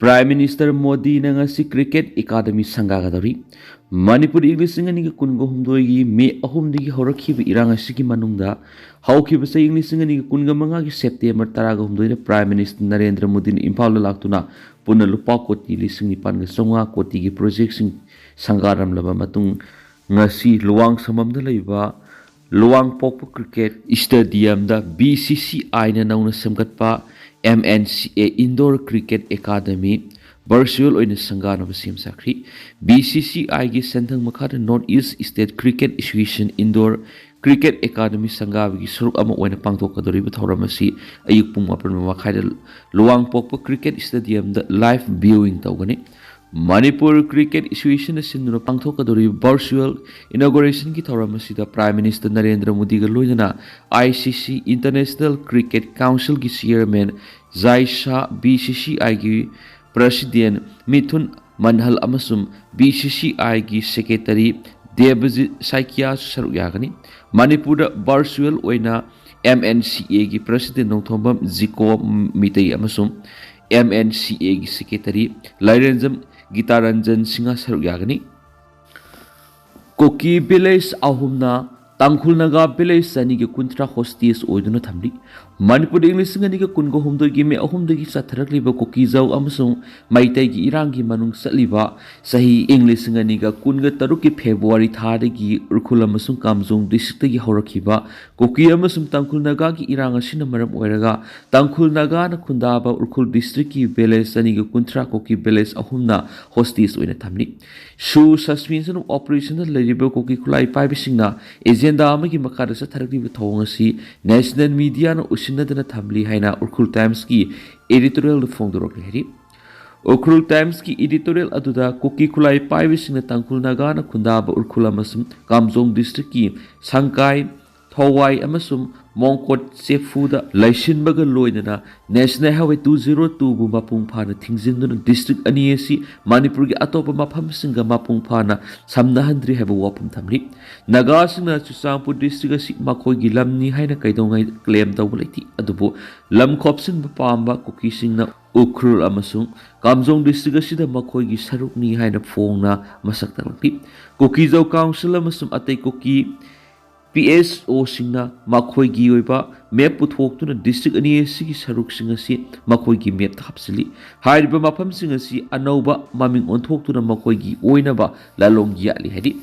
Prime Minister Modi na ngasi Cricket Academy sanggagadari Manipur English ngani kungo humdoi me ahumdigi horakhiba irang asigi manungda hawkhiba sa English ngani kunga manga gi September taraga humdoi na Prime Minister Narendra Modi ni Imphal laktuna puna lupa koti lising ni pan songa koti gi project sing sanggaram laba matung ngasi luang samamda laiba luang pokpo cricket stadium da BCCI na nauna semgatpa MNCA Indoor Cricket Academy virtual oina sangana basim sakri BCCI gi sentang makada North East State Cricket Association Indoor Cricket Academy sangabi gi suruk ama oina pangtok kadori buthoramasi ayuk pung mapan mamakhaida luang pokpo cricket stadium da live viewing tawgani Manipur Cricket Association Sinduna Pangthokadori virtual inauguration ki thoramasi da Prime Minister Narendra Modi ga loina ICC International Cricket Council ki chairman Zai Shah BCCI ki president Mithun Manhal amasum BCCI ki secretary Devajit Saikia saru yagani Manipur da virtual oina MNCA ki president Nongthombam Ziko Mitai amasum MNCA ki secretary Lairenjam Gitaranjan Singa saru yagani Koki village ahumna Tangkhul naga village sani ge kuntra hosties oiduna thamli Manipur English ngani ge kungo humdoi gi me ahumdagi satharakliba koki jau amasung maitai gi irangi manung satliba sahi English ngani ga kunga taruki February thadagi urkhul amasung kamjong district gi horakhiba koki amasung Tangkhul naga gi irang asina maram oiraga Tangkhul naga na khundaba urkhul district gi village sani ge kuntra koki village ahumna hosties oina thamli Su suspension of operation lariba koki khulai paibisingna agenda amagi makada sa tharakliba thongasi national media na usinadana thamli haina Urkhul Times ki editorial phongdorok lehri Urkhul Times ki editorial aduda koki khulai paibisingna Tangkhul naga na khundaba urkhul amasum kamjong district ki sangkai thawai amasum Mongkot Sefuda Laisinbaga loinana National Highway 202 bu mapung phana thingjinduna district ani asi Manipur gi atopa mafam singa mapung phana samnahandri haba wapum thamri Naga singna Chusampur district asi makhoi gi lamni haina kaidongai claim tawbulaiti adubu lam khopsin pamba koki singna Ukhrul amasung Kamjong district asida makhoi gi sarukni haina phongna masak talakti koki jau council amasum atai koki PSO singna makhoi gi oiba map puthok district ani sigi saruk singa si makhoi gi map hapsili hariba mafam singa si anauba maming onthok tuna makhoi gi oina ba lalong gi ali hadi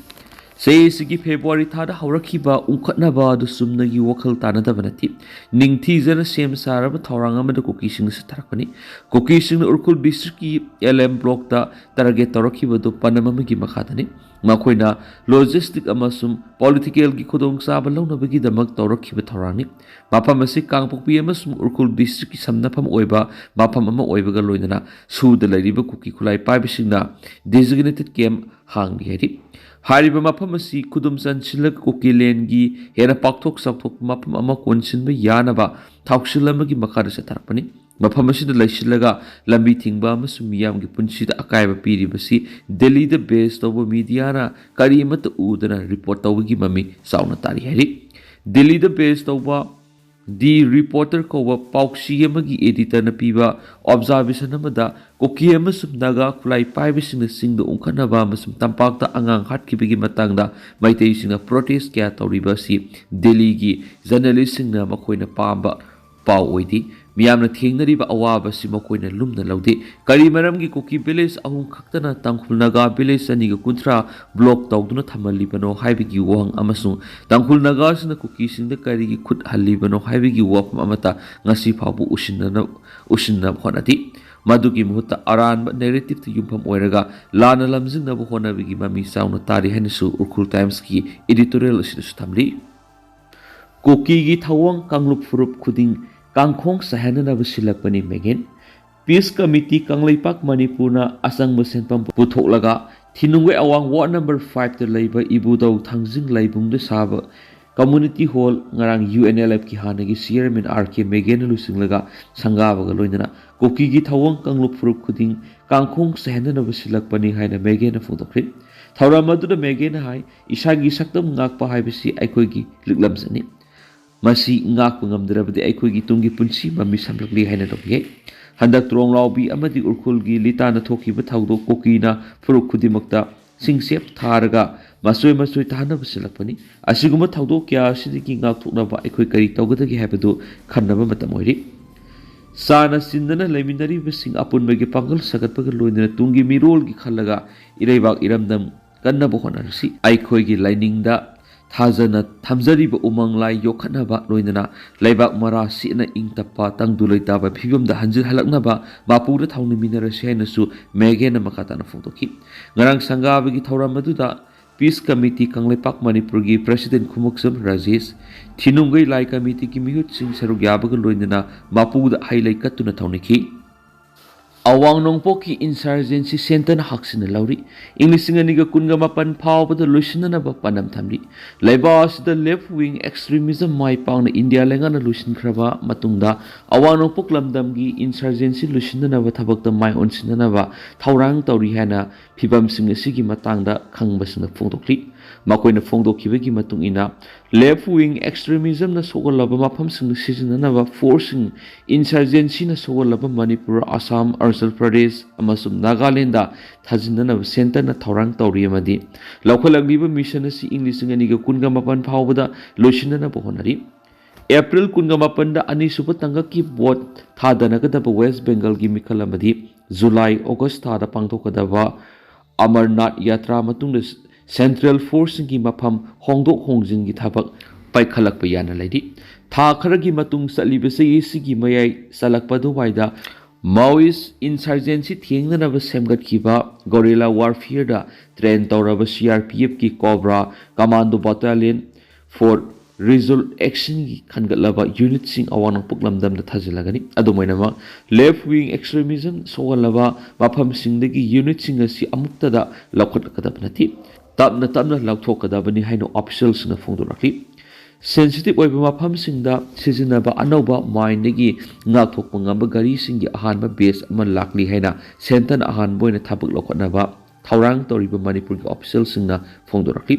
sei sigi February thada haurakhiba unkhatna ba du sumna gi wakhal tana da banati ningthi jana sem saraba thorang amada koki sing sa tharakani koki sing urkhul district ki LM block da target torakhiba du panama gi makhadani makoina logistic amasum political gi khudong sa balong bagi damak torakhiba thorani mafam asi kangpokpi amasum urkhul district ki samnafam oiba mafam ama oiba ga loinana suda lariba koki khulai paibisingna designated camp hangli hedi Hariba mafam asi kudum sanchilak koki len gi hera pakthok sakthok mafam ama konsinba yanaba thaukshilam gi makara sa tharakpani mafam asi da laisilaga lambi thingba amasum miyam gi punsida akaiba piribasi Delhi da base tawba media na karimata udana report tawgi mami sauna tari hari Delhi da base tawba The reporter kowa pauksi amagi editor na piba observation amada koki amasum naga khulai paibising na singdo ungkhanaba amasum tampakta angang hatkibigi matangda maitai singna protest kya tawriba si Delhi gi journalist singna makoina pamba pau oidi miyamna thengnariba awaba si makoina lumna laude kari maramgi koki village ahum khaktana Tangkhul naga village ani ga kuntra block tawduna thamalibano haibigi wang amasung Tangkhul naga sina koki singda kari gi khut halibano haibigi wapam amata ngasi phabu usinna khonati madugi muhutta aranba narrative tu yumpham oiraga lana lamjingna bu honabigi mami sauna tari hanisu Urkhul Times ki editorial asidu thamli koki gi thawang kanglup furup khuding Kangkhong sahanana basilakpani megen Peace Committee Kanglaipak Manipurna asang masenpam putholaga thinungwe awang ward number 5 ta leiba ibudau thangjing laibung de saba community hall ngarang UNLF ki hanagi chairman RK Megen lusinglaga sangabaga loinana koki gi thawang kanglup furup khuding kangkhong sahanana basilakpani haina Megen photokri thauramadu da Megen hai isagi saktam ngakpa haibisi aikoi gi liklamjani Masi ngak pengamdara bade aikoi gi tunggi punsi mami samlakli haina dokye हंदक त्रोंगलाउबी अमदी उरखुलगी लिताना थोकीबा थौदोक कोकीना फुरुक खुदिमक्ता सिंगसेप थारगा मसोय मसोय तानब सिलकपनी असिगुम थौदोक क्या सिदिकी गाथोकनबा अखोय करी तौगदगी हैबदु खन्नबा मतम ओइरि साना सिंदना लेमिनरीबसिंग अपुनबगी पांगल सगतपगा लोइनना तुंगी मिरोलगी खल्लगा इरैबाक इरमदम कन्नबा होनरसी अखोयगी लाइनिंगदा थाजना थमजरीब उमंग लाई योखनबा लोइनना लेबाक मरा सिना इंगतप्पा तंगदुलैताबा फिबमदा हंजिल हलकनबा बापुदा थाउनमिनरसे हैनसु मेगेना मकाताना फोंदोकी ngarang संगाबगी थौरम मदुदा पीस कमिटी कंगलेपाक मणिपुर की प्रेसिडेंट खुमुक्सम राजेश थिनुंगई लाई कमिटी की मिहुत सिंह सरुक याबग लोइनना बापुदा हाइलाई कत्तुना थौनिखी अवांग नोंगपो की इंसर्जेंसी सेंटर हक्सिन लौरी इंग्लिशिंग अनिगा कुनगा मापन फावबद लुसिननबा पनम थमरी लेबास द लेफ्ट विंग एक्सट्रीमिज्म माई पाउन इंडिया लेंगाना लुसिनख्रबा मतुंगदा अवांग नोंगपो क्लमदमगी इंसर्जेंसी लुसिननबा थबकता माई ओनसिननबा थौरांग तौरी हैना फिबम सिंग सिगी मतंगदा खंगबसिन फोंदोक्ली मकोइना फोंदोखिबगी मतुंग इना लेफ्ट विंग एक्सट्रीमिज्म न सोगलबा मफम सिंग सिजननबा फोर्सिंग इंसर्जेंसी न सोगलबा मणिपुर असम अरुणाचल प्रदेश अमसुम नागालैंड थाजिननबा सेंटर न थौरांग तौरी अमदी लौखलगलिबा मिशन असि इंग्लिशिंग अनिगा कुनगा मपन फावबदा लोइसिननबा होनरी एप्रिल कुनगा मपन दा अनिसुब तंगकी बोट थादनगदबा वेस्ट बेंगल की मिखल अमदी जुलाई अगस्त थादा पांगथोकदबा अमरनाथ यात्रा मतुंग सेंट्रल फोर्स की मफम होंदोक होंजिन की थबक पाइखलक याना लेदी था खरगी मतुंग चलीबसे इसिगी मयाई सलकपदुवाइदा माओइस्ट इंसर्जेंसी थेंगनब सेमगतखिबा गोरिल्ला वारफेयर ट्रेन तौरब सीआरपीएफ की cobra commando battalion for resolute action की खनगतलब यूनिट सिंह अवांग पुकलमदम थाजिलगनी अदुमैनम लेफ्ट विंग एक्सट्रीमिज्म सोगलब मफम सिंगदगी यूनिट सिंग असि अमुक्तदा लौखटकदब नथि तपना तपना लौथोकदबनी हाइनो ऑफिशियल्सना फोंदोरखि सेंसिटिव ओइबा मफमसिंगदा सिजिनबा अनौबा माइंडगी ngathokpa ngamba gari singi ahanba base ama lakli haina sentan ahan boina thabak lokotnaba thaurang toriba manipur ki official singna phongdorakli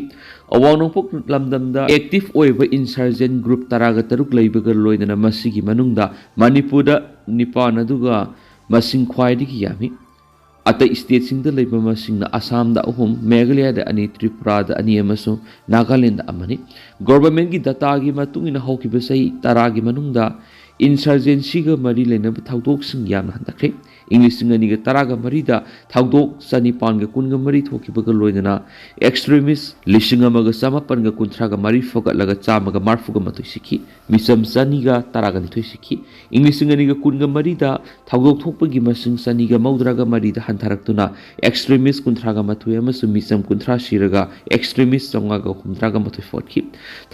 awanongpok lamdamda active oiba insurgent group taraga taruk leibaga loidana masigi manungda manipurda nipan aduga masing khwaidigi yami अत state Singh लेबा सिंह असम अहम मेघालय अनी त्रिपुरा अनी Nagaland government की data की हौकिब सही 10 की insurgency मरी लेनब थौदोकसिंग यामना हंदख्रे इंग्लिश सिंह अनी 10 मरीदा थौदोक चनिपान कुन मरी थोकिबग लोइदना एक्सट्रीमिस्ट लिसिंग चमापन कुंथ्राग मरी फगलग चामग मार्फुग मथोय सिखी मिसम चनीगा 10 सिखी इंग्लिश सिंह अनी कुन मरीदा थौदोक थोकपगी मसिंग चनीगा मौद्राग मरीदा हंथारक्तुना एक्सट्रीमिस्ट कुंथ्राग मथोय मिसम कुंथ्रा सिरगा एक्सट्रीमिस्ट चंगाग हुमद्राग मथोय फोटखी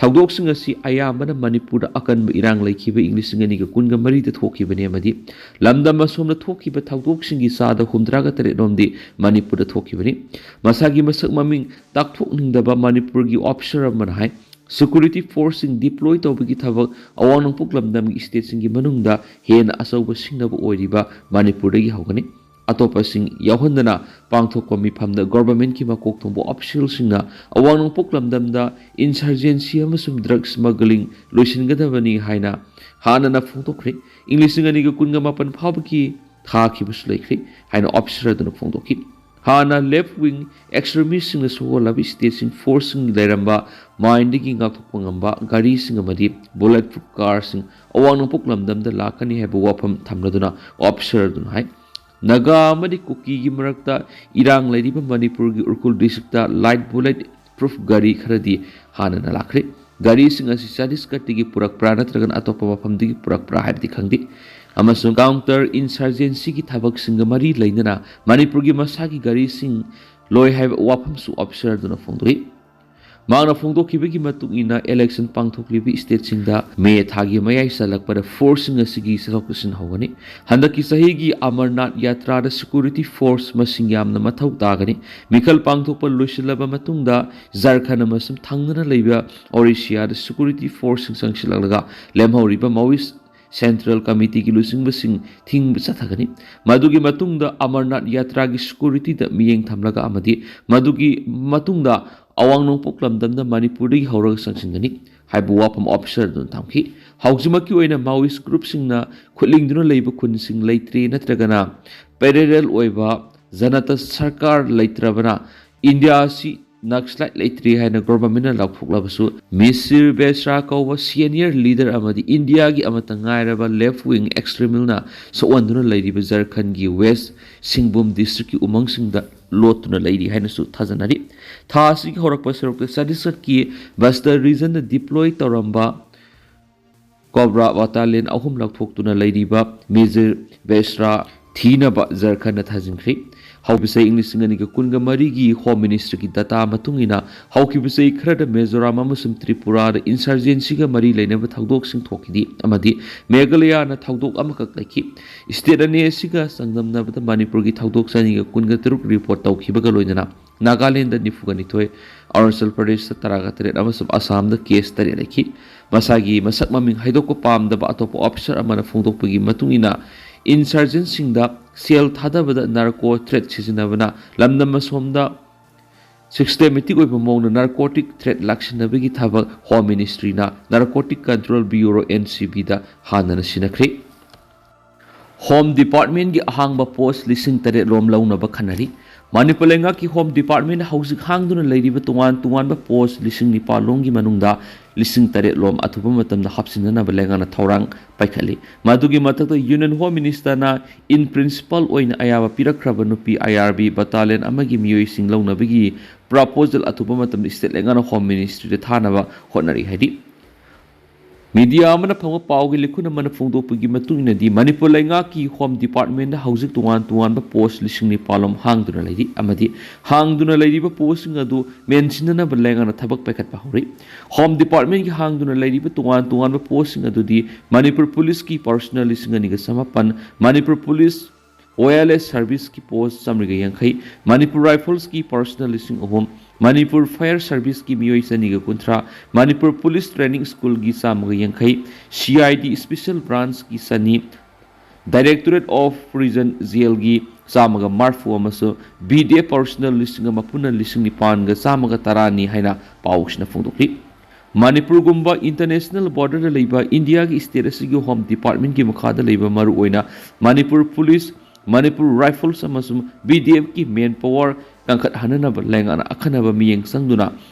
थौदोकसिंग असि अयामन मणिपुर अकनब इरांग लेखिबे इंग्लिश सिंह अनी कुन मरीदा थोकिबने अमदी लमदम असोमना थोकिबे थौदोकसिंगी सादा 63 रोमदी मणिपुर थोकिबनी मसागी मसक ममिंग ताकथोकनिंगदबा मणिपुर की ऑफिसर अमन हाय सिक्योरिटी फोर्स डिप्लॉय तौबगी थबक अवांगपुक लमदम की स्टेट सिंगी मनुंगदा हेन असौब सिंगनब ओइरिबा मणिपुर दगी हौगनी अतोपसिंग यावहनना पांगथोकपा मिफमदा गवर्नमेंट की मकोक थोंबो ऑफिशियल सिंगना अवांगपुक लमदमदा इंसर्जेंसी अमसुम ड्रग स्मगलिंग लोइसिनगदबनी हाइना हानना फोंदोखरे इंग्लिश सिंगनी कुनगा मापन फाबकी थाखिबस लेखरे हाइना ऑफिसर दन फोंदोखि हाना लेफ्ट विंग एक्सट्रीमिस्ट सिंग सोगलब स्टेट सिंग फोर्स सिंग लेरंबा माइंडगी गाथोकपा ngamba गाड़ी सिंग मदी बुलेट प्रूफ कार सिंग अवांगपुक लमदमदा लाकनी हैब वाफम थमनदुना ऑफिसर दुन हाय नगा अमदी कुकी की मरकता इरांग लेरिबा मणिपुर की उरकुल डिस्ट्रिक्ट लाइट बुलेट प्रूफ गाड़ी खरदी हाना लाखरे गाड़ी सिंग असि छत्तीसगढ़ पुरक्प्रा नत्रगन अतोप मफमदगी पुरक्प्रा हाइबदी खंगदी अमसुंग काउंटर इंसर्जेंसी की थबक सिंग मरी लेनना मणिपुर की मसागी गाड़ी सिंग लोय हाइब वाफमसु ऑफिसर दुना फोंदोई मांगना फोंदोखिबगी मतुंगिना इलेक्शन पांगथोकलिबि स्टेट सिंगदा मे थागी मयाई सलकपद फोर्सिंग असिगी सलकसिन होगनी हंदकी सहीगी अमरनाथ यात्रा द सिक्योरिटी फोर्स मसिंग यामना मथौ तागनी मिखल पांगथोप लोइसिलब मतुंगदा झारखंड मसम थांगना लेबा ओडिशा द सिक्योरिटी फोर्सिंग संगसिलगलगा लेमहौरिबा माओइस्ट सेंट्रल कमिटी की लुसिंग थिंग चथगनी मधुगी मतुंगदा अमरनाथ यात्रा की सिक्योरिटी द मियेंग थमलगा अमदी मधुगी मतुंगदा अवांग नोंगपोक लमदमदा मणिपुर दगी हौरग संगसिंगनी ꯍꯥꯏꯕ ꯋꯥꯐꯝ ꯑꯣꯐꯤꯁꯔ ꯑꯗꯨꯅ ꯊꯝꯈꯤ꯫ ꯍꯧꯖꯤꯛꯃꯛꯀꯤ ꯑꯣꯏꯅ ꯃꯥꯋꯤꯁ ꯒ꯭ꯔꯨꯞꯁꯤꯡꯅ ꯈꯨꯠꯂꯤꯡꯗꯨꯅ ꯂꯩꯕ ꯈꯨꯟꯁꯤꯡ ꯂꯩꯇ꯭ꯔꯤ ꯅꯠꯇ꯭ꯔꯒꯅ ꯄꯦꯔꯦꯔꯦꯜ ꯑꯣꯏꯕ ꯖꯅꯇꯥ ꯁꯔꯀꯥꯔ ꯂꯩꯇ꯭ꯔꯕꯅ ꯏꯟꯗꯤꯌꯥ ꯑꯁꯤ ꯅꯛꯁꯂꯥꯏꯠ ꯂꯩꯇ꯭ꯔꯤ ꯍꯥꯏꯅ ꯒꯣꯚꯔꯟꯃꯦꯟꯠꯅ ꯂꯥꯎꯊꯣꯛꯂꯕꯁꯨ ꯃꯤꯁꯤꯔ ꯕꯦꯁ꯭ꯔꯥ ꯀꯧꯕ ꯁꯤꯅꯤꯌꯔ ꯂꯤꯗꯔ ꯑꯃꯗꯤ ꯏꯟꯗꯤꯌꯥꯒꯤ ꯑꯃꯠꯇ ꯉꯥꯏꯔꯕ ꯂꯦꯐ ꯋꯤꯡ ꯑꯦꯛꯁꯇ꯭ꯔꯤꯃꯤꯜꯅ ꯁꯣꯛꯍꯟꯗꯨꯅ ꯂꯩꯔꯤꯕ ꯖꯔꯈꯟꯒꯤ ꯋꯦꯁ ꯁꯤꯡꯚꯨꯝ ꯗꯤꯁꯇ꯭ꯔꯤꯛꯀꯤ ꯎꯃꯪꯁꯤꯡꯗ ꯂꯣꯠꯇꯨꯅ ꯂꯩꯔꯤ ꯍꯥꯏꯅꯁꯨ ꯊꯥꯖꯅꯔꯤ꯫ ꯊꯥ ꯑꯁꯤꯒꯤ ꯍꯧꯔꯛꯄ ꯁꯔꯨꯛꯇ ꯆꯠꯇꯤꯁꯒꯔꯀꯤ ꯕꯁꯇꯔ ꯔꯤꯖꯟꯗ ꯗꯤꯄ꯭ꯂꯣꯏ ꯇꯧꯔꯝꯕ ꯀꯣꯕ꯭ꯔꯥ ꯕꯇꯥꯂꯤꯌꯟ 3 ꯂꯧꯊꯣꯛꯇꯨꯅ ꯂꯩꯔꯤꯕ ꯃꯤꯖꯤꯔ ꯕꯦꯁ꯭ꯔꯥ ꯊꯤꯅꯕ ꯖꯔꯈꯟꯗ ꯊꯥꯖꯤꯟꯈ꯭ꯔꯤ꯫ ꯍꯧꯈꯤꯕ ꯆꯍꯤ 2023ꯒꯤ ꯍꯣꯝ ꯃꯤꯅꯤꯁꯇ꯭ꯔꯤꯒꯤ ꯗꯇꯥ ꯃꯇꯨꯡꯏꯟꯅ ꯍꯧꯈꯤꯕ ꯆꯍꯤ ꯈꯔꯗ ꯃꯤꯖꯣꯔꯥꯝ ꯑꯃꯁꯨꯡ ꯇ꯭ꯔꯤꯄꯨꯔꯥꯗ ꯏꯟꯁꯔꯖꯦꯟꯁꯤꯒ ꯃꯔꯤ ꯂꯩꯅꯕ ꯊꯧꯗꯣꯛꯁꯤꯡ ꯊꯣꯛꯈꯤꯗꯦ ꯑꯃꯗꯤ ꯃꯦꯘꯥꯂꯌꯥꯅ ꯊꯧꯗꯣꯛ ꯑꯃꯈꯛ ꯂꯩꯈꯤ꯫ ꯁ꯭ꯇꯦꯠ ꯑꯅꯤ ꯑꯁꯤꯒ ꯆꯥꯡꯗꯝꯅꯕꯗ ꯃꯅꯤꯄꯨꯔꯒꯤ ꯊꯧꯗꯣꯛ 223 ꯔꯤꯄꯣꯔꯠ ꯇꯧꯈꯤꯕꯒ ꯂꯣꯏꯅꯅ ꯅꯥꯒꯥꯂꯦꯟꯗ 92, ꯑꯔꯨꯅꯥꯆꯜ ꯄ꯭ꯔꯗꯦꯁꯇ 18 ꯑꯃꯁꯨꯡ ꯑꯁꯥꯝꯗ ꯀꯦꯁ 9 ꯂꯩꯈꯤ꯫ ꯃꯁꯥꯒꯤ ꯃꯁꯛ ꯃꯃꯤꯡ ꯍꯥꯏꯗꯣꯛꯄ ꯄꯥꯝꯗꯕ ꯑꯇꯣꯞꯄ ꯑꯣꯐꯤꯁꯔ ꯑꯃꯅ ꯐꯣꯡꯗꯣꯛꯄꯒꯤ ꯃꯇꯨꯡꯏꯟꯅ ꯏꯟꯁꯔꯖꯦꯟꯁꯤꯡꯗ ꯁꯦꯜ ꯊꯥꯗꯕꯗ ꯅꯥꯔꯀꯣ ꯊ꯭ꯔꯦꯠ ꯁꯤꯖꯤꯟꯅꯕꯅ ꯂꯝꯗꯝ ꯑꯁꯣꯝꯗ ꯁꯤꯁꯇꯦꯃꯦꯇꯤꯛ ꯑꯣꯏꯕ ꯃꯑꯣꯡꯗ ꯅꯥꯔꯀꯣꯇꯤꯛ ꯊ꯭ꯔꯦꯠ ꯂꯥꯛꯁꯤꯟꯅꯕꯒꯤ ꯊꯕꯛ ꯍꯣꯝ ꯃꯤꯅꯤꯁꯇ꯭ꯔꯤꯅ ꯅꯥꯔꯀꯣꯇꯤꯛ ꯀꯟꯇ꯭ꯔꯣꯜ ꯕ꯭ꯌꯨꯔꯣ NCBꯗ ꯍꯥꯟꯅꯅ ꯁꯤꯟꯅꯈ꯭ꯔꯦ꯫ ꯍꯣꯝ ꯗꯤꯄꯥꯔꯠꯃꯦꯟꯠꯒꯤ ꯑꯍꯥꯡꯕ ꯄꯣꯁꯠ 8,000 ꯔꯣꯝ ꯂꯧꯅꯕ ꯈꯟꯅꯔꯤ꯫ ꯃꯅꯤꯄꯨꯔ ꯂꯩꯉꯥꯛꯀꯤ ꯍꯣꯝ ꯗꯤꯄꯥꯔꯠꯃꯦꯟꯠꯅ ꯍꯧꯖꯤꯛ ꯍꯥꯡꯗꯨꯅ ꯂꯩꯔꯤꯕ ꯇꯣꯉꯥꯟ-ꯇꯣꯉꯥꯟꯕ ꯄꯣꯁꯠ 9,000 ꯂꯣꯝꯒꯤ ꯃꯅꯨꯡꯗ 9,000 ꯂꯣꯝ ꯑꯊꯨꯕ ꯃꯇꯝꯗ ꯍꯥꯞꯆꯤꯟꯅꯅꯕ ꯂꯩꯉꯥꯛꯅ ꯊꯧꯔꯥꯡ ꯄꯥꯏꯈꯠꯂꯤ꯫ ꯃꯗꯨꯒꯤ ꯃꯊꯛꯇ ꯌꯨꯅꯤꯌꯟ ꯍꯣꯝ ꯃꯤꯅꯤꯁꯇꯔꯅ ꯏꯟ ꯄ꯭ꯔꯤꯟꯁꯤꯄꯜ ꯑꯣꯏꯅ ꯑꯌꯥꯕ ꯄꯤꯔꯛꯈ꯭ꯔꯕ ꯅꯨꯄꯤ IRB ꯕꯇꯥꯂꯤꯌꯟ ꯑꯃꯒꯤ ꯃꯤꯑꯣꯏꯁꯤꯡ ꯂꯧꯅꯕꯒꯤ ꯄ꯭ꯔꯄꯣꯖꯦꯜ ꯑꯊꯨꯕ ꯃꯇꯝꯗ ꯁ꯭ꯇꯦꯠ ꯂꯩꯉꯥꯛꯅ ꯍꯣꯝ ꯃꯤꯅꯤꯁꯇ꯭ꯔꯤꯗ ꯊꯥꯅꯕ ꯍꯣꯠꯅꯔꯤ ꯍꯥꯏꯔꯤ꯫ ꯃꯤꯗꯤꯌꯥ ꯑꯃꯅ ꯐꯪꯕ ꯄꯥꯎꯒꯤ ꯂꯤꯈꯨꯟ ꯑꯃꯅ ꯐꯣꯡꯗꯣꯛꯄꯒꯤ ꯃꯇꯨꯡꯏꯟꯅꯗꯤ ꯃꯅꯤꯄꯨꯔ ꯂꯩꯉꯥꯛꯀꯤ ꯍꯣꯝ ꯗꯤꯄꯥꯔꯠꯃꯦꯟꯠꯗ ꯍꯧꯖꯤꯛ ꯇꯣꯉꯥꯟ-ꯇꯣꯉꯥꯟꯕ ꯄꯣꯁꯠ 9,000 ꯂꯣꯝ ꯍꯥꯡꯗꯨꯅ ꯂꯩꯔꯤ ꯑꯃꯗꯤ ꯍꯥꯡꯗꯨꯅ ꯂꯩꯔꯤꯕ ꯄꯣꯁꯠꯁꯤꯡ ꯑꯗꯨ ꯃꯦꯟꯁꯤꯟꯅꯅꯕ ꯂꯩꯉꯥꯛꯅ ꯊꯕꯛ ꯄꯥꯏꯈꯠꯄ ꯍꯧꯔꯤ꯫ ꯍꯣꯝ ꯗꯤꯄꯥꯔꯠꯃꯦꯟꯠꯒꯤ ꯍꯥꯡꯗꯨꯅ ꯂꯩꯔꯤꯕ ꯇꯣꯉꯥꯟ-ꯇꯣꯉꯥꯟꯕ ꯄꯣꯁꯠꯁꯤꯡ ꯑꯗꯨꯗꯤ ꯃꯅꯤꯄꯨꯔ ꯄꯨꯂꯤꯁꯀꯤ ꯄꯔꯁꯣꯅꯦꯜ 2,909, ꯃꯅꯤꯄꯨꯔ ꯄꯨꯂꯤꯁ OLS ꯁꯔꯚꯤꯁꯀꯤ ꯄꯣꯁꯠ 150, ꯃꯅꯤꯄꯨꯔ ꯔꯥꯏꯐꯜꯁꯀꯤ ꯄꯔꯁꯣꯅꯦꯜ 3,000, ꯃꯅꯤꯄꯨꯔ ꯐꯥꯌꯔ ꯁꯔꯚꯤꯁꯀꯤ ꯃꯤꯑꯣꯏ 230, ꯃꯅꯤꯄꯨꯔ ꯄꯨꯂꯤꯁ ꯇ꯭ꯔꯦꯅꯤꯡ ꯁ꯭ꯀꯨꯜꯒꯤ 150, CID ꯁ꯭ꯄꯦꯁꯤꯌꯦꯜ ꯕ꯭ꯔꯥꯟꯆꯀꯤ 200, ꯗꯥꯏꯔꯦꯛꯇꯣꯔꯦꯠ ꯑꯣꯐ ꯄ꯭ꯔꯤꯖꯟ ꯖꯦꯜꯒꯤ 140 ꯑꯃꯁꯨꯡ BDF ꯄꯔꯁꯣꯅꯦꯜ 1,000 ꯄꯨꯟꯅ 9,112 ꯍꯥꯏꯅ ꯄꯥꯎꯁꯤꯅ ꯐꯣꯡꯗꯣꯛꯂꯤ꯫ ꯃꯅꯤꯄꯨꯔꯒꯨꯝꯕ ꯏꯟꯇꯔꯅꯦꯁꯅꯦꯜ ꯕꯣꯔꯗꯔꯗ ꯂꯩꯕ ꯏꯟꯗꯤꯌꯥꯒꯤ ꯁ꯭ꯇꯦꯠ ꯑꯁꯤꯒꯤ ꯍꯣꯝ ꯗꯤꯄꯥꯔꯠꯃꯦꯟꯠꯀꯤ ꯃꯈꯥꯗ ꯂꯩꯕ ꯃꯔꯨꯑꯣꯏꯅ ꯃꯅꯤꯄꯨꯔ ꯄꯨꯂꯤꯁ, ꯃꯅꯤꯄꯨꯔ ꯔꯥꯏꯐꯜꯁ ꯑꯃꯁꯨꯡ BDFꯀꯤ ꯃꯦꯟ ꯄꯥꯋꯔ ꯀꯟꯈꯠꯍꯟꯅꯕ ꯂꯩꯉꯥꯛꯅ ꯑꯈꯟꯅꯕ ꯃꯤꯠꯌꯦꯡ ꯆꯪꯗꯨꯅ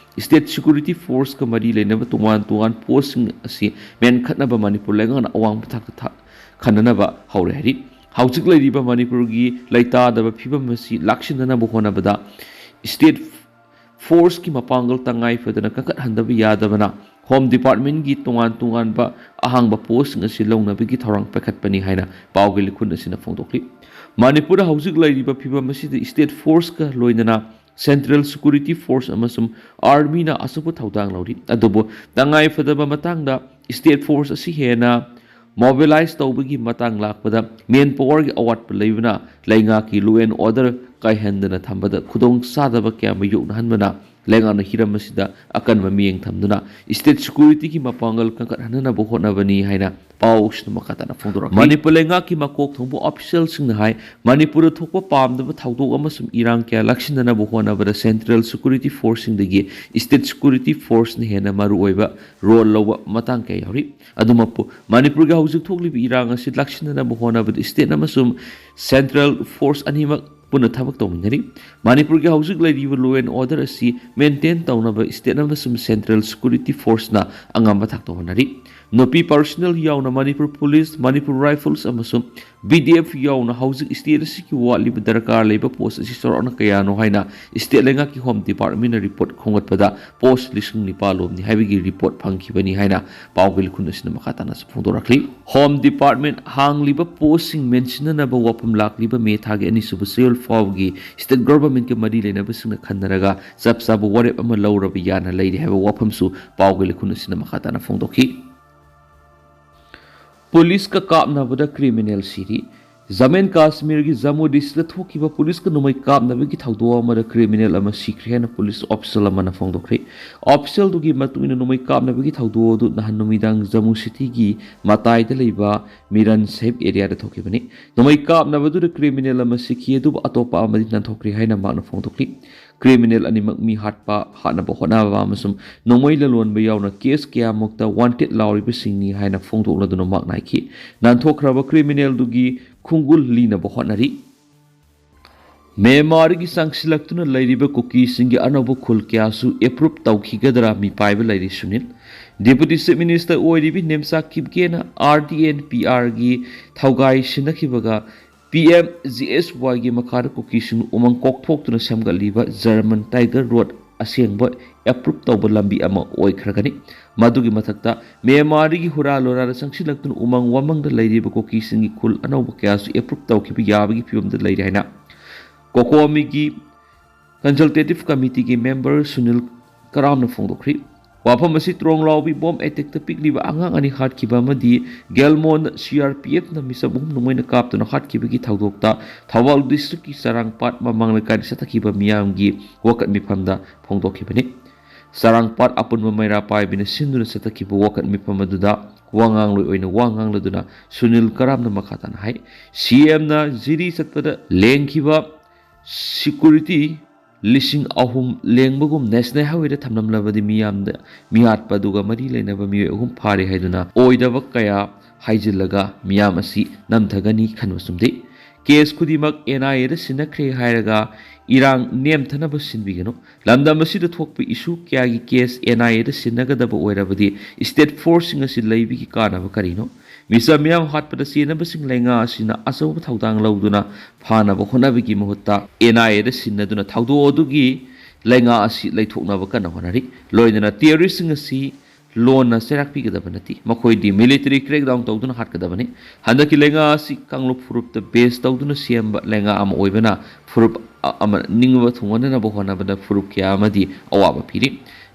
ꯁ꯭ꯇꯦꯠ ꯁꯦꯀ꯭ꯌꯨꯔꯤꯇꯤ ꯐꯣꯔꯁꯀ ꯃꯔꯤ ꯂꯩꯅꯕ ꯇꯣꯉꯥꯟ-ꯇꯣꯉꯥꯟ ꯄꯣꯁꯠꯁꯤꯡ ꯑꯁꯤ ꯃꯦꯟꯈꯠꯅꯕ ꯃꯅꯤꯄꯨꯔ ꯂꯩꯉꯥꯛꯅ ꯑꯋꯥꯡꯕ ꯊꯥꯛꯇ ꯈꯟꯅꯅꯕ ꯍꯧꯔꯦ ꯍꯥꯏꯔꯤ꯫ ꯍꯧꯖꯤꯛ ꯂꯩꯔꯤꯕ ꯃꯅꯤꯄꯨꯔꯒꯤ ꯂꯩꯇꯥꯗꯕ ꯐꯤꯚꯝ ꯑꯁꯤ ꯂꯥꯛꯁꯤꯟꯅꯅꯕ ꯍꯣꯠꯅꯕꯗ ꯁ꯭ꯇꯦꯠ ꯐꯣꯔꯁꯀꯤ ꯃꯄꯥꯡꯒꯜ ꯇꯉꯥꯏ ꯐꯗꯅ ꯀꯟꯈꯠꯍꯟꯗꯕ ꯌꯥꯗꯕꯅ ꯍꯣꯝ ꯗꯤꯄꯥꯔꯠꯃꯦꯟꯠꯒꯤ ꯇꯣꯉꯥꯟ-ꯇꯣꯉꯥꯟꯕ ꯑꯍꯥꯡꯕ ꯄꯣꯁꯠꯁꯤꯡ ꯑꯁꯤ ꯂꯧꯅꯕꯒꯤ ꯊꯧꯔꯥꯡ ꯄꯥꯏꯈꯠꯄꯅꯤ ꯍꯥꯏꯅ ꯄꯥꯎꯒꯤ ꯂꯤꯈꯨꯟ ꯑꯁꯤꯅ ꯐꯣꯡꯗꯣꯛꯂꯤ꯫ ꯃꯅꯤꯄꯨꯔꯗ ꯍꯧꯖꯤꯛ ꯂꯩꯔꯤꯕ ꯐꯤꯚꯝ ꯑꯁꯤꯗ ꯁ꯭ꯇꯦꯠ ꯐꯣꯔꯁꯀ ꯂꯣꯏꯅꯅ ꯁꯦꯟꯇ꯭ꯔꯦꯜ ꯁꯦꯀ꯭ꯌꯨꯔꯤꯇꯤ ꯐꯣꯔꯁ ꯑꯃꯁꯨꯡ ꯑꯥꯔꯃꯤꯅ ꯑꯆꯧꯕ ꯊꯧꯗꯥꯡ ꯂꯧꯔꯤ꯫ ꯑꯗꯨꯕꯨ ꯇꯉꯥꯏꯐꯗꯕ ꯃꯇꯥꯡꯗ ꯁ꯭ꯇꯦꯠ ꯐꯣꯔꯁ ꯑꯁꯤ ꯍꯦꯟꯅ ꯃꯣꯕꯤꯂꯥꯏꯖ ꯇꯧꯕꯒꯤ ꯃꯇꯥꯡ ꯂꯥꯛꯄꯗ ꯃꯦꯟ ꯄꯥꯋꯔꯒꯤ ꯑꯋꯥꯠꯄ ꯂꯩꯕꯅ ꯂꯩꯉꯥꯛꯀꯤ ꯂꯣ ꯑꯦꯟ ꯑꯣꯔꯗꯔ ꯀꯥꯏꯍꯟꯗꯅ ꯊꯝꯕꯗ ꯈꯨꯗꯣꯡꯆꯥꯗꯕ ꯀꯌꯥ ꯃꯥꯌꯣꯛꯅꯍꯟꯕꯅ ꯂꯩꯉꯥꯛꯅ ꯍꯤꯔꯝ ꯑꯁꯤꯗ ꯑꯀꯟꯕ ꯃꯤꯠꯌꯦꯡ ꯊꯝꯗꯨꯅ ꯁ꯭ꯇꯦꯠ ꯁꯦꯀ꯭ꯌꯨꯔꯤꯇꯤꯒꯤ ꯃꯄꯥꯡꯒꯜ ꯀꯟꯈꯠꯍꯟꯅꯕ ꯍꯣꯠꯅꯕꯅꯤ ꯍꯥꯏꯅ ꯄꯥꯎꯁꯤꯅ ꯃꯈꯥ ꯇꯥꯅ ꯐꯣꯡꯗꯣꯔꯛꯈꯤ꯫ ꯃꯅꯤꯄꯨꯔ ꯂꯩꯉꯥꯛꯀꯤ ꯃꯀꯣꯛ ꯊꯣꯡꯕ ꯑꯣꯐꯤꯁꯤꯌꯦꯜꯁꯤꯡꯅ ꯍꯥꯏ ꯃꯅꯤꯄꯨꯔꯗ ꯊꯣꯛꯄ ꯄꯥꯝꯗꯕ ꯊꯧꯗꯣꯛ ꯑꯃꯁꯨꯡ ꯏꯔꯥꯡ ꯀꯌꯥ ꯂꯥꯛꯁꯤꯟꯅꯅꯕ ꯍꯣꯠꯅꯕꯗ ꯁꯦꯟꯇ꯭ꯔꯦꯜ ꯁꯦꯀ꯭ꯌꯨꯔꯤꯇꯤ ꯐꯣꯔꯁꯁꯤꯡꯗꯒꯤ ꯁ꯭ꯇꯦꯠ ꯁꯦꯀ꯭ꯌꯨꯔꯤꯇꯤ ꯐꯣꯔꯁꯅ ꯍꯦꯟꯅ ꯃꯔꯨꯑꯣꯏꯕ ꯔꯣꯜ ꯂꯧꯕ ꯃꯇꯥꯡ ꯀꯌꯥ ꯌꯥꯎꯔꯤ꯫ ꯑꯗꯨꯃꯛꯄꯨ ꯃꯅꯤꯄꯨꯔꯒꯤ ꯍꯧꯖꯤꯛ ꯊꯣꯛꯂꯤꯕ ꯏꯔꯥꯡ ꯑꯁꯤ ꯂꯥꯛꯁꯤꯟꯅꯅꯕ ꯍꯣꯠꯅꯕꯗ ꯁ꯭ꯇꯦꯠ ꯑꯃꯁꯨꯡ ꯁꯦꯟꯇ꯭ꯔꯦꯜ ꯐꯣꯔꯁ ꯑꯅꯤꯃꯛ ꯄꯨꯟꯅ ꯊꯕꯛ ꯇꯧꯃꯤꯟꯅꯔꯤ꯫ ꯃꯅꯤꯄꯨꯔꯒꯤ ꯍꯧꯖꯤꯛ ꯂꯩꯔꯤꯕ ꯂꯣ ꯑꯦꯟ ꯑꯣꯔꯗꯔ ꯑꯁꯤ ꯃꯦꯟꯇꯦꯟ ꯇꯧꯅꯕ ꯁ꯭ꯇꯦꯠ ꯑꯃꯁꯨꯡ ꯁꯦꯟꯇ꯭ꯔꯦꯜ ꯁꯦꯀ꯭ꯌꯨꯔꯤꯇꯤ ꯐꯣꯔꯁꯅ ꯑꯉꯝꯕ ꯊꯥꯛꯇ ꯍꯣꯠꯅꯔꯤ꯫ ꯅꯨꯄꯤ ꯄꯔꯁꯣꯅꯦꯜ ꯌꯥꯎꯅ ꯃꯅꯤꯄꯨꯔ ꯄꯨꯂꯤꯁ, Manipur Rifles ꯑꯃꯁꯨꯡ BDF ꯌꯥꯎꯅ ꯍꯧꯖꯤꯛ ꯁ꯭ꯇꯦꯠ ꯑꯁꯤꯒꯤ ꯋꯥꯠꯂꯤꯕ ꯗꯔꯀꯥꯔ ꯂꯩꯕ ꯄꯣꯁꯠ ꯑꯁꯤ ꯆꯥꯎꯔꯥꯛꯅ ꯀꯌꯥꯅꯣ ꯍꯥꯏꯅ ꯁ꯭ꯇꯦꯠ ꯂꯩꯉꯥꯛꯀꯤ ꯍꯣꯝ ꯗꯤꯄꯥꯔꯠꯃꯦꯟꯠꯅ ꯔꯤꯄꯣꯔꯠ ꯈꯣꯝꯒꯠꯄꯗ ꯄꯣꯁꯠ 9,000 ꯂꯣꯝꯅꯤ ꯍꯥꯏꯕꯒꯤ ꯔꯤꯄꯣꯔꯠ ꯐꯪꯈꯤꯕꯅꯤ ꯍꯥꯏꯅ ꯄꯥꯎꯒꯤ ꯂꯤꯈꯨꯟ ꯑꯁꯤꯅ ꯃꯈꯥ ꯇꯥꯅ ꯐꯣꯡꯗꯣꯔꯛꯂꯤ꯫ ꯍꯣꯝ ꯗꯤꯄꯥꯔꯠꯃꯦꯟꯠ ꯍꯥꯡꯂꯤꯕ ꯄꯣꯁꯠꯁꯤꯡ ꯃꯦꯟꯁꯤꯟꯅꯅꯕ ꯋꯥꯐꯝ ꯂꯥꯛꯂꯤꯕ ꯃꯦ ꯊꯥꯒꯤ 2ꯁꯨꯕ ꯆꯌꯣꯜ ꯐꯥꯎꯕꯒꯤ ꯁ꯭ꯇꯦꯠ ꯒꯚꯔꯟꯃꯦꯟꯠꯀ ꯃꯔꯤ ꯂꯩꯅꯕꯁꯤꯡꯅ ꯈꯟꯅꯔꯒ ꯆꯞ ꯆꯥꯕ ꯋꯥꯔꯦꯞ ꯑꯃ ꯂꯧꯔꯕ ꯌꯥꯅ ꯂꯩꯔꯤ ꯍꯥꯏꯕ ꯋꯥꯐꯝꯁꯨ ꯄꯥꯎꯒꯤ ꯂꯤꯈꯨꯟ ꯑꯁꯤꯅ ꯃꯈꯥ ꯇꯥꯅ ꯐꯣꯡꯗꯣꯛꯈꯤ꯫ ꯄꯨꯂꯤꯁꯀ ꯀꯥꯞꯅꯕꯗ criminal Siri. Jammu ꯀꯥꯁꯃꯤꯔꯒꯤ Jammu district ꯊꯣꯛꯈꯤꯕ ꯄꯨꯂꯤꯁꯀ ꯅꯣꯡꯃꯩ ꯀꯥꯞꯅꯕꯒꯤ ꯊꯧꯗꯣꯛ ꯑꯃꯗ ꯀ꯭ꯔꯤꯃꯤꯅꯦꯜ ꯑꯃ ꯁꯤꯈ꯭ꯔꯦ ꯍꯥꯏꯅ ꯄꯨꯂꯤꯁ ꯑꯣꯐꯤꯁꯤꯌꯦꯜ ꯑꯃꯅ ꯐꯣꯡꯗꯣꯛꯈ꯭ꯔꯦ꯫ ꯑꯣꯐꯤꯁꯤꯌꯦꯜꯗꯨꯒꯤ ꯃꯇꯨꯡꯏꯟꯅ ꯅꯣꯡꯃꯩ ꯀꯥꯞꯅꯕꯒꯤ ꯊꯧꯗꯣꯛ ꯑꯗꯨ ꯅꯍꯥꯟ ꯅꯨꯃꯤꯗꯥꯡ ꯖꯝꯃꯨ ꯁꯤꯇꯤꯒꯤ ꯃꯇꯥꯏꯗ ꯂꯩꯕ ꯃꯤꯔꯟ ꯁꯥꯍꯤꯕ ꯑꯦꯔꯤꯌꯥꯗ ꯊꯣꯛꯈꯤꯕꯅꯤ꯫ ꯅꯣꯡꯃꯩ ꯀꯥꯞꯅꯕꯗꯨꯗ ꯀ꯭ꯔꯤꯃꯤꯅꯦꯜ ꯑꯃ ꯁꯤꯈꯤ ꯑꯗꯨꯕꯨ ꯑꯇꯣꯞꯄ ꯑꯃꯗꯤ ꯅꯥꯟꯊꯣꯛꯈ꯭ꯔꯦ ꯍꯥꯏꯅ ꯃꯍꯥꯛꯅ ꯐꯣꯡꯗꯣꯛꯂꯤ꯫ क्रिमिनल अनिमक मी हाटपा हाटनबा होटनाबा अमसुम नोंमै ललोनबा यावना केस कयामुक्ता वांटेड लाउरिबसिंगनी हाइना फोंदोक्लदुना माकनाइखि नानथोख्रबा क्रिमिनल दुगी खुंगुल लीनबा होटनारि म्यांमार की सांगसिलक्तुना लैरिबा कुकी सिंगी अनोबो खुल क्यासु एप्रूव तौखिगदरा मी पाइबा लैरि सुनील डेप्यूटी चीफ मिनिस्टर ओइरिबि नेमसा किबकेना RDNPR की थौगाई सिनखिबगा PMGSY की मखार कुकी सिंग उमंग कोकथोक्तुना सेमगलिबा जर्मन टाइगर रोड असेंबा एप्रूव तौबा लंबी अमा ओइखरगनि मदुगी मथक्ता म्यांमार की हुरा लोरा सांगसिलक्तुना उमंग वामंगदा लैरिबा कुकी सिंगी खुल अनोबो क्यासु एप्रूव तौखिबा याबगी फिवमदा लैरि हाइना कोकोमी की कंसल्टेटिव कमिटी के मेंबर सुनील कराम ने फोंदोखरी वाफम असी त्रोंगलाउबी बॉम्ब अटैक त पिकलिबा आंगांग अनि हाटखिबा मदि गेलमोन CRPF न मिसबुम नमोइन कापतन हाटखिबगी थौदोक्ता थौबाल डिस्ट्रिक्ट की सरंगपाट ममांगल कारि सतखिबा मियामगी वकत मिफमदा फोंदोखिबनि सरंगपाट अपुन मैरा पाइबिन सिंदुन सतखिबा वकत मिफम अदुदा वांगांग लोय ओइना वांगांग लदुना सुनील कराम न मखातन हाय CM न Jiri Satapada लेंखिबा security लिसिंग अहुम लेंबगुम national highway थमनमलबदि मियाटपदुगा मरी लेनबा मिय अहुम फारे हाइदुना ओइदब कया हाइजिलगा मियाम असी नमथगनी खनवसुमदे केस खुदिमक NIA सिनख्रे हायरगा इरांग नेमथनब सिनबिगनो लमदम असिद थोकप इशू क्यागी केस NIA सिनगदब ओइरबदि स्टेट फोर्सिंग असि लैबिगी कानब करिनो मिसा मियाम हाटपद सेनबसिंग लेंगा असिना असौब थौदांग लौदुना फानब होनबगी मुहुत्ता NIA सिनदुना थौदो अदुगी लेंगा असि लैथोकनब कन होनरि लोइदना टेररिस्टिंग असि लोन सेराकपिगदब नति मखोइदि मिलिटरी क्रैकडाउन तौदुना हाटकदबनि हंदकी लेंगा असि कांगलो फुरुप द बेस तौदुना सेम लेंगा अम ओइबना फुरुप अम निंगब थुंगनना बहोनबदा फुरुप क्या अमदि अवाब फिरि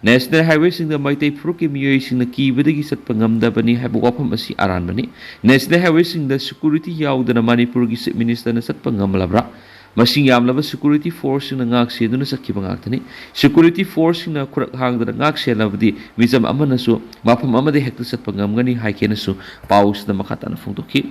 नेशनल हाईवे सिंग मैतै फुरुप की मियोय सिंग कीबदगी सत्प ngamdabani हाइब वाफम असि आरानबनि नेशनल हाईवे सिंग सिक्योरिटी याउदना मणिपुर की चीफ मिनिस्टर न सत्प ngamlabra मसिंग यामलब सिक्योरिटी फोर्स सिंग ngak सेदुना सखिब ngakथनि सिक्योरिटी फोर्स सिंग खुरक हांगदना ngak सेलबदि मिजम अमनसु वाफम अमदे हेक्ट सत्प ngamgani हाइकेनसु पाउस द मखातान फोंदोखि